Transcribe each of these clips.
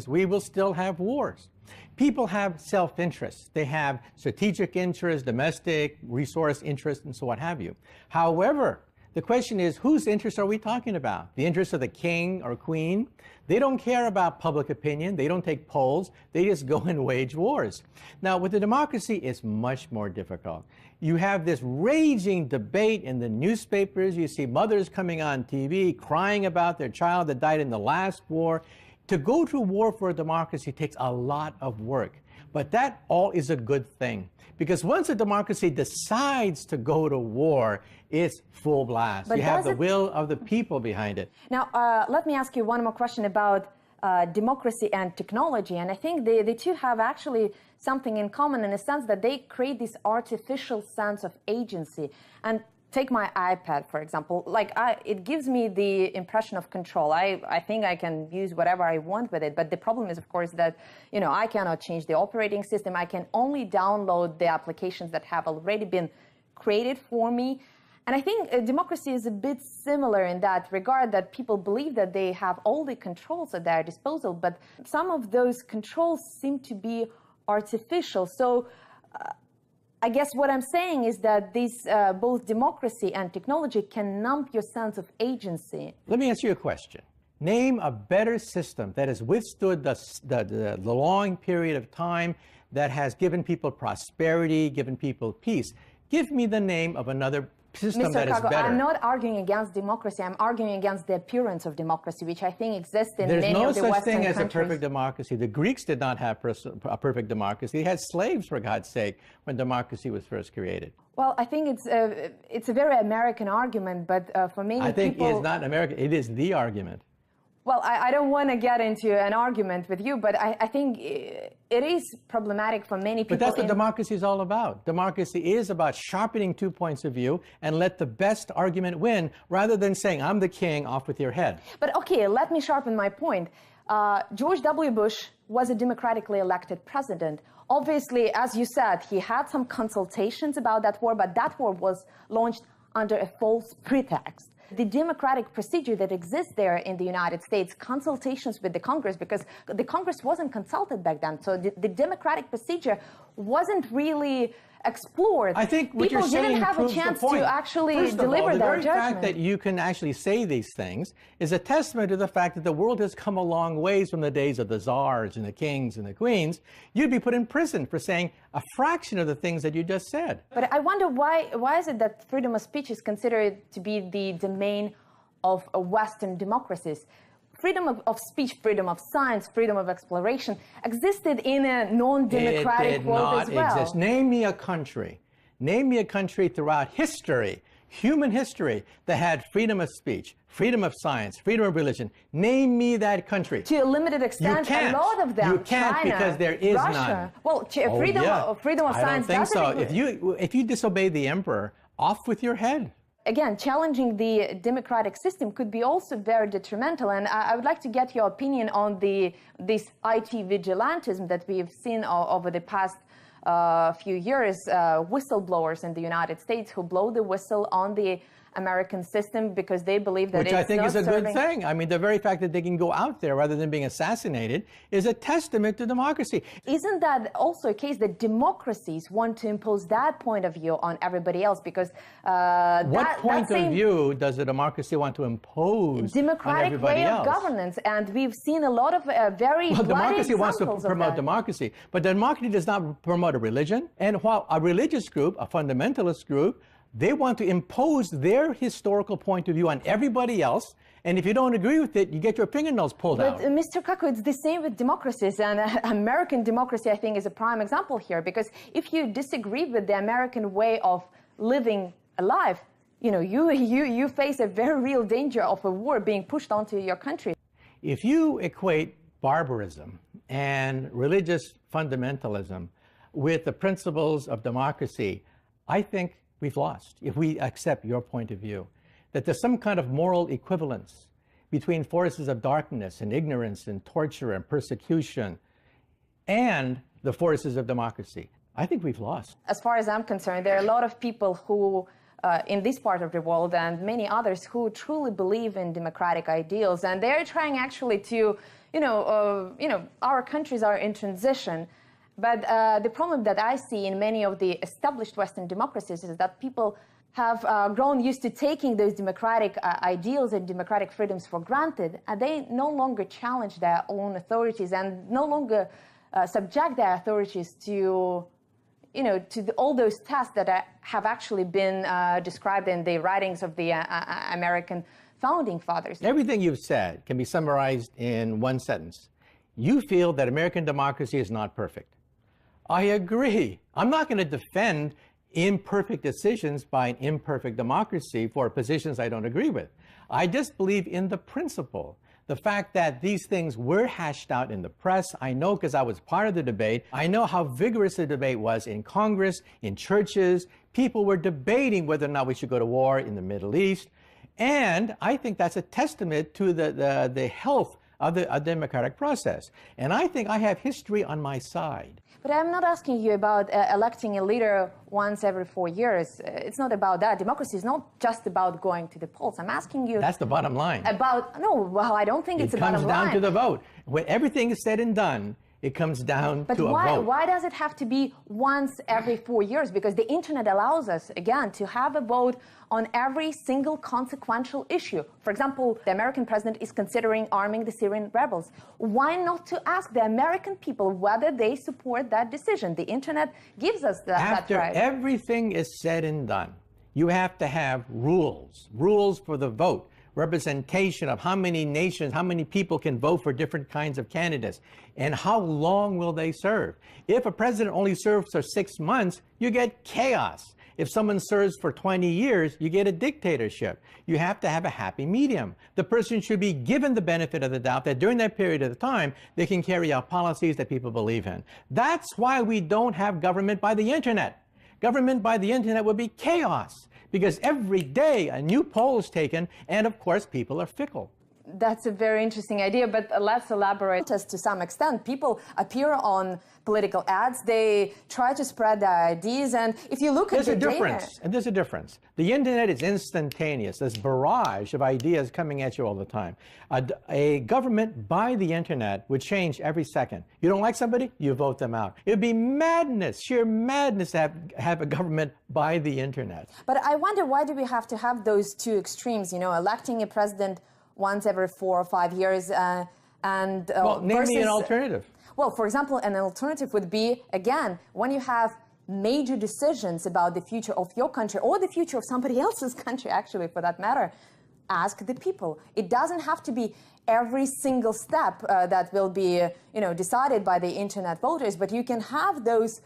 we will still have wars. People have self-interest. They have strategic interests, domestic resource interests, and so what have you. However, the question is, whose interests are we talking about? The interests of the king or queen? They don't care about public opinion. They don't take polls. They just go and wage wars. Now, with the democracy, it's much more difficult. You have this raging debate in the newspapers. You see mothers coming on TV crying about their child that died in the last war. To go to war for a democracy takes a lot of work. But that all is a good thing. Because once a democracy decides to go to war, it's full blast. But you have the will of the people behind it. Now, let me ask you one more question about democracy and technology. And I think the two have actually something in common in a sense that they create this artificial sense of agency. And take my iPad, for example. It gives me the impression of control. I think I can use whatever I want with it. But the problem is, of course, that, I cannot change the operating system. I can only download the applications that have already been created for me. And I think democracy is a bit similar in that regard, that people believe that they have all the controls at their disposal, but some of those controls seem to be artificial. So I guess what I'm saying is that both democracy and technology can numb your sense of agency. Let me answer your question. Name a better system that has withstood the long period of time, that has given people prosperity, given people peace. Give me the name of another system that is better. I'm not arguing against democracy. I'm arguing against the appearance of democracy, which I think exists in many of the Western countries. There's no such thing as a perfect democracy. The Greeks did not have a perfect democracy. They had slaves, for God's sake, when democracy was first created. Well, I think it's a very American argument, but for many people... I think it's not American. It is the argument. Well, I don't want to get into an argument with you, but I think it is problematic for many people. But that's what democracy is all about. Democracy is about sharpening 2 points of view and let the best argument win, rather than saying, I'm the king, off with your head. But okay, let me sharpen my point. George W. Bush was a democratically elected president. Obviously, as you said, he had some consultations about that war, but that war was launched under a false pretext. The democratic procedure that exists there in the United States, consultations with the Congress, because the Congress wasn't consulted back then, so the democratic procedure wasn't really explored. I think what you're saying didn't have a chance to actually deliver their judgment. The very fact that you can actually say these things is a testament to the fact that the world has come a long ways from the days of the czars and the kings and the queens. You'd be put in prison for saying a fraction of the things that you just said. But I wonder why is it that freedom of speech is considered to be the domain of Western democracies? Freedom of speech, freedom of science, freedom of exploration existed in a non-democratic world as well. It did not exist. Name me a country throughout history, human history, that had freedom of speech, freedom of science, freedom of religion. Name me that country. To a limited extent, a lot of them. You can't, China, because there is Russia. none. Well, freedom of science. I don't think so. If you disobey the emperor, off with your head. Again, challenging the democratic system could be also very detrimental. And I would like to get your opinion on this IT vigilantism that we've seen over the past few years. Whistleblowers in the United States who blow the whistle on the American system because they believe that Which I think is a good thing. I mean, the very fact that they can go out there rather than being assassinated is a testament to democracy. Isn't that also a case that democracies want to impose that point of view on everybody else? Because what point of view does a democracy want to impose on everybody way else? Of governance, and we've seen a lot of very well, democracy wants to promote that. Democracy, but democracy does not promote a religion. And while a religious group, a fundamentalist group, they want to impose their historical point of view on everybody else, and if you don't agree with it, you get your fingernails pulled out. But Mr. Kaku, it's the same with democracies, and American democracy, I think, is a prime example here, because if you disagree with the American way of living a life, you face a very real danger of a war being pushed onto your country. If you equate barbarism and religious fundamentalism with the principles of democracy, I think we've lost, if we accept your point of view, that there's some kind of moral equivalence between forces of darkness and ignorance and torture and persecution and the forces of democracy. I think we've lost. As far as I'm concerned, there are a lot of people who, in this part of the world and many others, who truly believe in democratic ideals, and they're trying actually to our countries are in transition. But the problem that I see in many of the established Western democracies is that people have grown used to taking those democratic ideals and democratic freedoms for granted, and they no longer challenge their own authorities and no longer subject their authorities to all those tests that have actually been described in the writings of the American founding fathers. Everything you've said can be summarized in one sentence. You feel that American democracy is not perfect. I agree. I'm not going to defend imperfect decisions by an imperfect democracy for positions I don't agree with. I just believe in the principle. The fact that these things were hashed out in the press, I know because I was part of the debate. I know how vigorous the debate was in Congress, in churches. People were debating whether or not we should go to war in the Middle East. And I think that's a testament to the health of the democratic process. And I think I have history on my side. But I'm not asking you about electing a leader once every 4 years. It's not about that. Democracy is not just about going to the polls. I'm asking you... That's the bottom line. I don't think it's the bottom line. It comes down to the vote. When everything is said and done, it comes down to a vote. But why does it have to be once every 4 years? Because the internet allows us, again, to have a vote on every single consequential issue. For example, the American president is considering arming the Syrian rebels. Why not to ask the American people whether they support that decision? The internet gives us that right. After everything is said and done, you have to have rules for the vote. Representation of how many nations, how many people can vote for different kinds of candidates, and how long will they serve. If a president only serves for 6 months, you get chaos. If someone serves for 20 years, you get a dictatorship. You have to have a happy medium. The person should be given the benefit of the doubt that during that period of time, they can carry out policies that people believe in. That's why we don't have government by the internet. Government by the internet would be chaos, because every day a new poll is taken, and of course people are fickle. That's a very interesting idea, but let's elaborate to some extent. People appear on political ads, they try to spread their ideas, and if you look at the data... There's a difference. The internet is instantaneous. There's a barrage of ideas coming at you all the time. A government by the internet would change every second. You don't like somebody, you vote them out. It would be madness, sheer madness to have a government by the internet. But I wonder, why do we have to have those two extremes, electing a president once every 4 or 5 years well, name me an alternative. Well, for example, an alternative would be, again, when you have major decisions about the future of your country or the future of somebody else's country, actually, for that matter, ask the people. It doesn't have to be every single step that will be, decided by the internet voters, but you can have those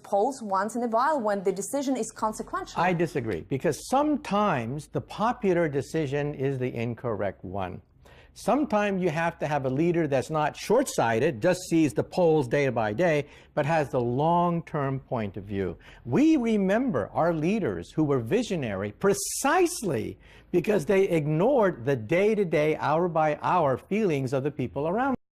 polls once in a while when the decision is consequential. I disagree, because sometimes the popular decision is the incorrect one. Sometimes you have to have a leader that's not short-sighted, just sees the polls day by day, but has the long-term point of view. We remember our leaders who were visionary precisely because they ignored the day-to-day, hour-by-hour feelings of the people around them.